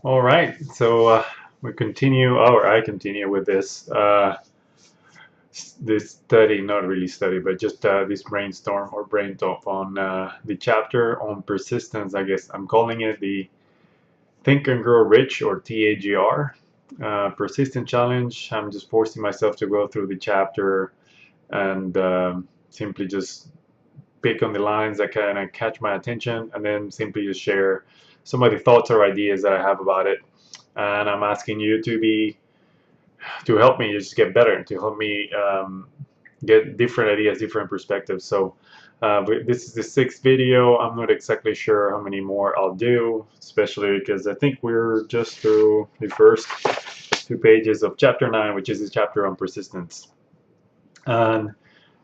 All right, so we continue, or I continue with this study, not really study, but just this brainstorm or brain talk on the chapter on persistence. I guess I'm calling it the Think and Grow Rich, or TAGR, persistent challenge. I'm just forcing myself to go through the chapter and simply just pick on the lines that kind of catch my attention, and then simply just share some of the thoughts or ideas that I have about it. And I'm asking you to help me just get better, to help me get different ideas, different perspectives. So this is the sixth video. I'm not exactly sure how many more I'll do, especially because I think we're just through the first 2 pages of chapter 9, which is the chapter on persistence. And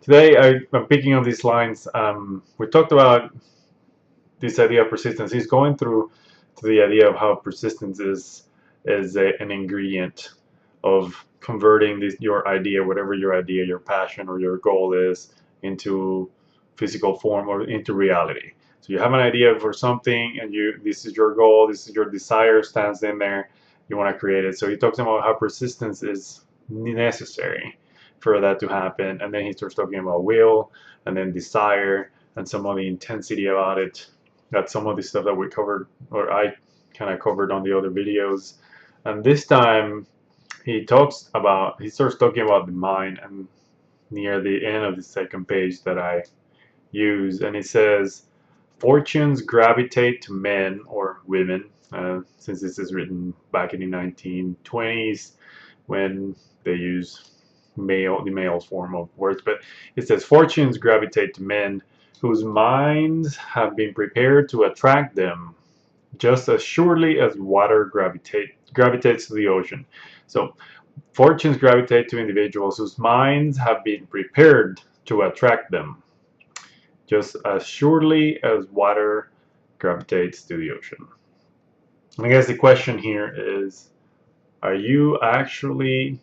today I'm picking up these lines. We talked about this idea of persistence. He's going through to the idea of how persistence is an ingredient of converting your idea, whatever your idea, your passion, or your goal is, into physical form or into reality. So you have an idea for something, and this is your goal, this is your desire, stands in there. You want to create it. So he talks about how persistence is necessary for that to happen, and then he starts talking about will, and then desire, and some of the intensity about it. That's some of the stuff that we covered, or I kind of covered on the other videos. And this time he starts talking about the mind, and near the end of the second page that I use, and it says, fortunes gravitate to men or women, since this is written back in the 1920s when they use the male form of words, but it says fortunes gravitate to men whose minds have been prepared to attract them, just as surely as water gravitates to the ocean. So fortunes gravitate to individuals whose minds have been prepared to attract them, just as surely as water gravitates to the ocean. I guess the question here is, are you actually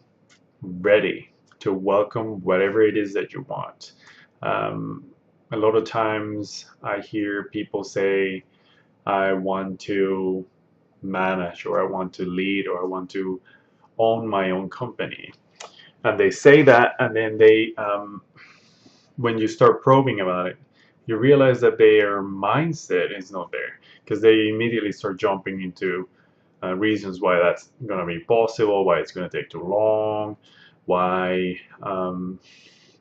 ready to welcome whatever it is that you want? A lot of times I hear people say, I want to manage, or I want to lead, or I want to own my own company. And they say that, and then when you start probing about it, you realize that their mindset is not there, because they immediately start jumping into reasons why that's going to be possible, why it's going to take too long, why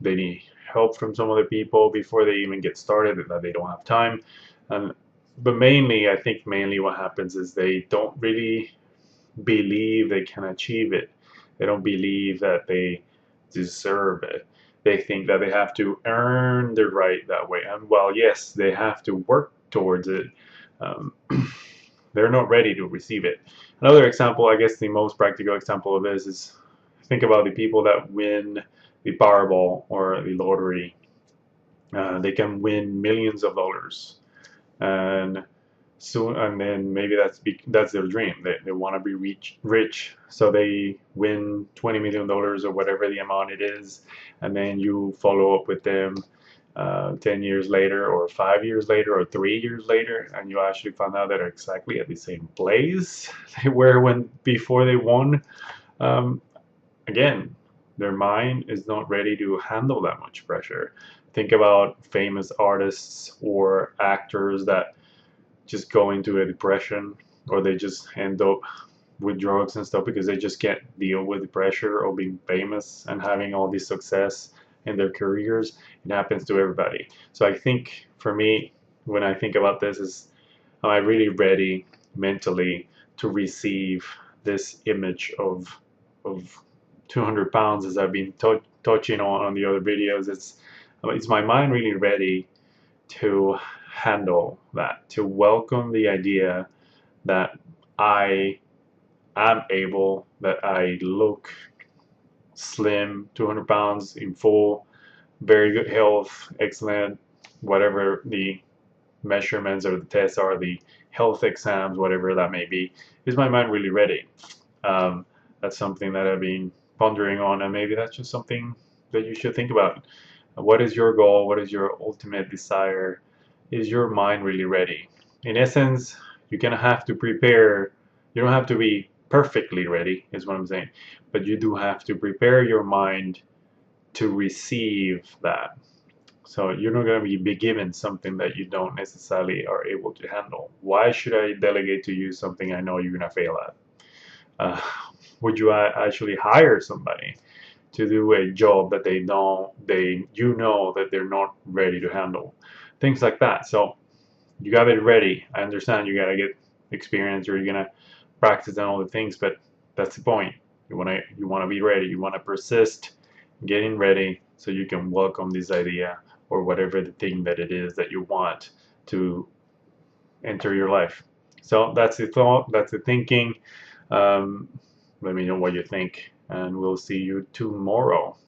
they need help from some other people before they even get started, that they don't have time. But mainly, I think what happens is they don't really believe they can achieve it. They don't believe that they deserve it. They think that they have to earn the right that way. And while yes, they have to work towards it, um, they're not ready to receive it. Another example, I guess the most practical example of this is, think about the people that win the Powerball or the lottery. They can win millions of dollars, and then maybe that's their dream. They want to be rich, so they win $20 million or whatever the amount it is, and then you follow up with them 10 years later, or 5 years later, or 3 years later, and you actually find out that they're exactly at the same place they were before they won. Again, their mind is not ready to handle that much pressure. Think about famous artists or actors that just go into a depression, or they just end up with drugs and stuff because they just can't deal with the pressure of being famous and having all this success in their careers. It happens to everybody. So I think for me, when I think about this, is, am I really ready mentally to receive this image of 200 pounds, as I've been touching on the other videos? Is my mind really ready to handle that, to welcome the idea that I am able, that I look slim, 200 pounds in full, very good health, excellent, whatever the measurements or the tests are, the health exams, whatever that may be? Is my mind really ready? That's something that I've been pondering on, and maybe that's just something that you should think about. What is your goal? What is your ultimate desire? Is your mind really ready? In essence, you're gonna have to prepare You don't have to be perfectly ready, is what I'm saying, but you do have to prepare your mind to receive that. So you're not going to be given something that you don't necessarily are able to handle. Why should I delegate to you something I know you're going to fail at? Uh, would you actually hire somebody to do a job that you know that they're not ready to handle? Things like that. So you got to be ready. I understand you got to get experience or you're going to practice and all the things, but that's the point. You want to be ready. You want to persist getting ready so you can welcome this idea or whatever the thing that it is that you want to enter your life. So that's the thought, that's the thinking. Let me know what you think, and we'll see you tomorrow.